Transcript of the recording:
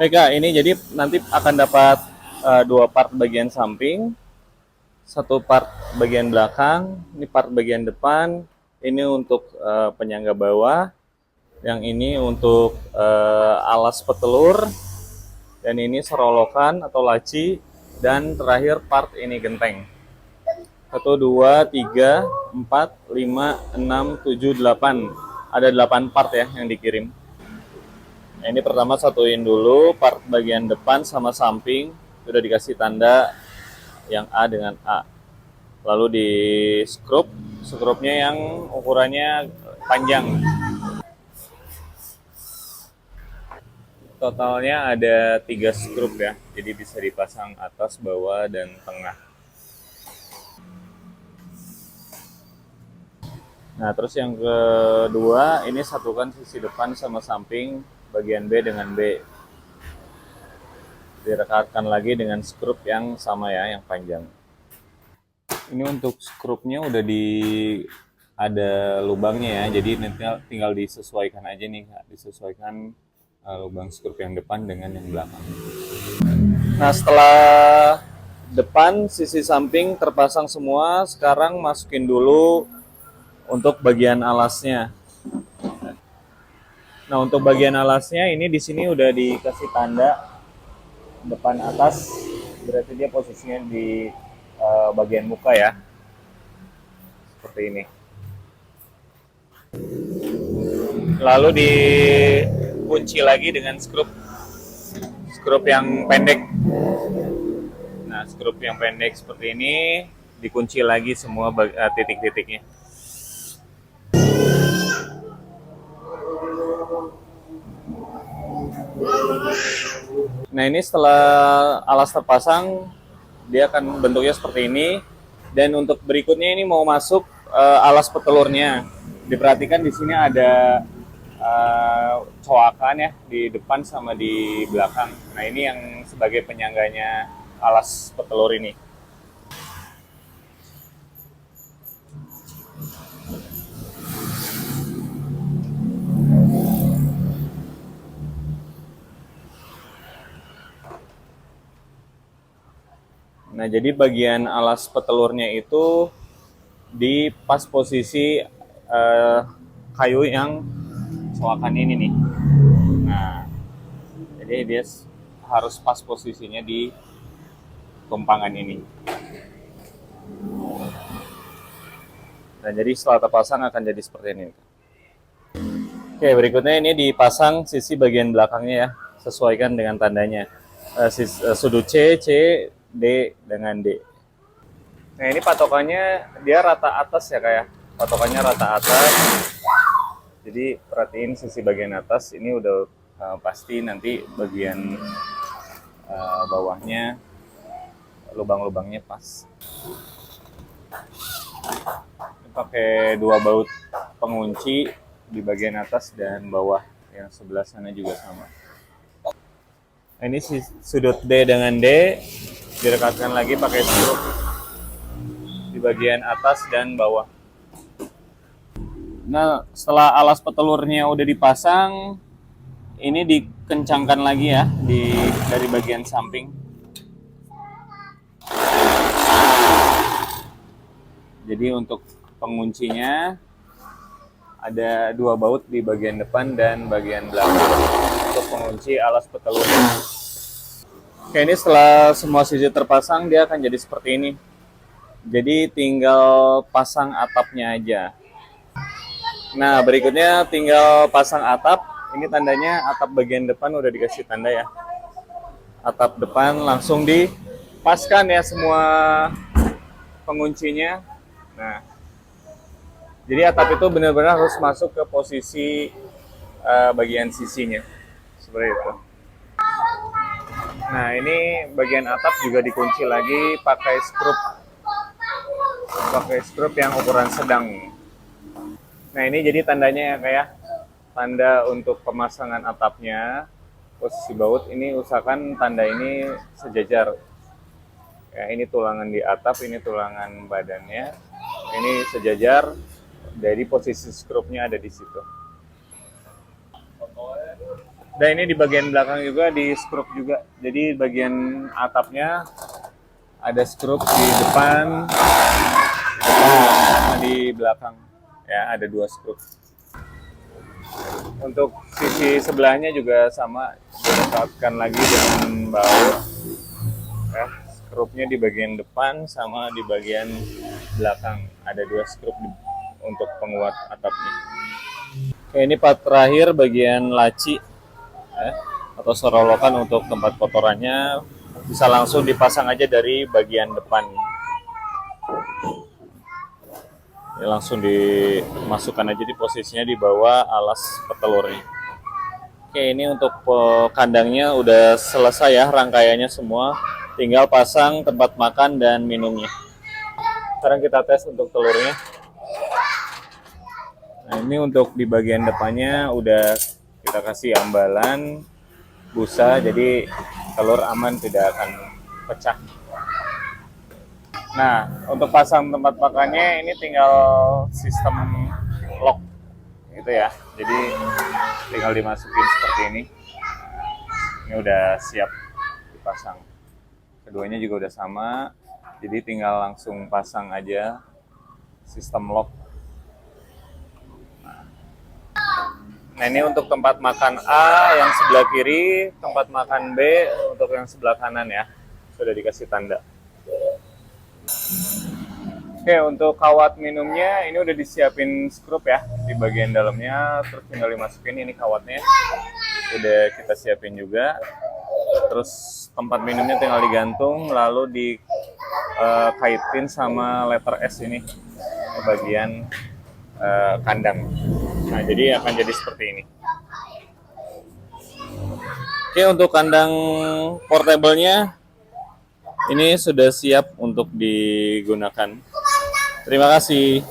Kak, ini jadi nanti akan dapat dua part bagian samping, satu part bagian belakang, ini part bagian depan, ini untuk penyangga bawah, yang ini untuk alas petelur, dan ini serolokan atau laci, dan terakhir part ini genteng. 1, 2, 3, 4, 5, 6, 7, 8. Ada 8 part ya yang dikirim. Nah, ini pertama satuin dulu part bagian depan sama samping, sudah dikasih tanda yang A dengan A. Lalu di skrupnya yang ukurannya panjang. Totalnya ada 3 skrup ya, jadi bisa dipasang atas, bawah, dan tengah. Nah, terus yang kedua, ini satukan sisi depan sama samping bagian B dengan B. Direkatkan lagi dengan skrup yang sama ya, yang panjang. Ini untuk skrupnya udah ada lubangnya ya, jadi nanti tinggal disesuaikan aja nih, disesuaikan lubang skrup yang depan dengan yang belakang. Nah, setelah depan sisi samping terpasang semua, sekarang masukin dulu untuk bagian alasnya. Nah, untuk bagian alasnya ini di sini udah dikasih tanda depan atas, berarti dia posisinya di bagian muka ya, seperti ini. Lalu dikunci lagi dengan skrup yang pendek. Nah, skrup yang pendek seperti ini dikunci lagi semua titik-titiknya. Nah, ini setelah alas terpasang, dia akan bentuknya seperti ini. Dan untuk berikutnya ini mau masuk alas petelurnya. Diperhatikan di sini ada coakan ya di depan sama di belakang. Nah, ini yang sebagai penyangganya alas petelur ini. Nah, jadi bagian alas petelurnya itu di pas posisi kayu yang coakan ini nih. Nah, jadi dia harus pas posisinya di tumpangan ini. Nah, jadi setelah terpasang akan jadi seperti ini. Oke, berikutnya ini dipasang sisi bagian belakangnya ya, sesuaikan dengan tandanya. Sudut C, D dengan D. Nah, ini patokannya dia rata atas ya kayak. Patokannya rata atas. Jadi perhatiin sisi bagian atas ini udah pasti nanti bagian bawahnya lubang-lubangnya pas. Ini pakai 2 baut pengunci di bagian atas dan bawah, yang sebelah sana juga sama. Nah, ini sudut D dengan D direkatkan lagi pakai skrup di bagian atas dan bawah. Nah, setelah alas petelurnya udah dipasang, ini dikencangkan lagi ya dari bagian samping. Jadi untuk penguncinya ada 2 baut di bagian depan dan bagian belakang untuk mengunci alas petelurnya. Oke, ini setelah semua sisi terpasang, dia akan jadi seperti ini. Jadi tinggal pasang atapnya aja. Nah, berikutnya tinggal pasang atap. Ini tandanya atap bagian depan udah dikasih tanda ya. Atap depan langsung dipaskan ya semua penguncinya. Nah, jadi atap itu benar-benar harus masuk ke posisi bagian sisinya. Seperti itu. Nah, ini bagian atap juga dikunci lagi pakai skrup yang ukuran sedang. Nah, ini jadi tandanya ya kayak tanda untuk pemasangan atapnya, posisi baut ini usahakan tanda ini sejajar. Ya, ini tulangan di atap, ini tulangan badannya, ini sejajar. Jadi posisi skrupnya ada di situ. Dan ini di bagian belakang juga di skrup juga. Jadi bagian atapnya ada skrup di depan, sama di belakang. Ya, ada 2 skrup. Untuk sisi sebelahnya juga sama, direkatkan lagi dengan baut. Ya, skrupnya di bagian depan sama di bagian belakang. Ada 2 skrup untuk penguat atapnya. Oke, ini part terakhir bagian laci. Ya, atau serolokan untuk tempat kotorannya bisa langsung dipasang aja dari bagian depan. Ini langsung dimasukkan aja di posisinya di bawah alas petelurnya. Oke, ini untuk kandangnya udah selesai ya rangkaiannya semua. Tinggal pasang tempat makan dan minumnya. Sekarang kita tes untuk telurnya. Nah, ini untuk di bagian depannya udah kita kasih ambalan busa, jadi telur aman tidak akan pecah. Nah, untuk pasang tempat makannya ini tinggal sistem lock gitu ya. Jadi tinggal dimasukin seperti ini. Ini udah siap dipasang. Keduanya juga udah sama. Jadi tinggal langsung pasang aja sistem lock. Nah, ini untuk tempat makan A yang sebelah kiri, tempat makan B untuk yang sebelah kanan ya. Sudah dikasih tanda. Oke, untuk kawat minumnya ini udah disiapin skrup ya di bagian dalamnya, terus tinggal dimasukin ini kawatnya. Udah kita siapin juga. Terus tempat minumnya tinggal digantung, lalu dikaitin sama letter S ini di bagian kandang. Nah, jadi akan jadi seperti ini. Oke, untuk kandang portable-nya ini sudah siap untuk digunakan. Terima kasih.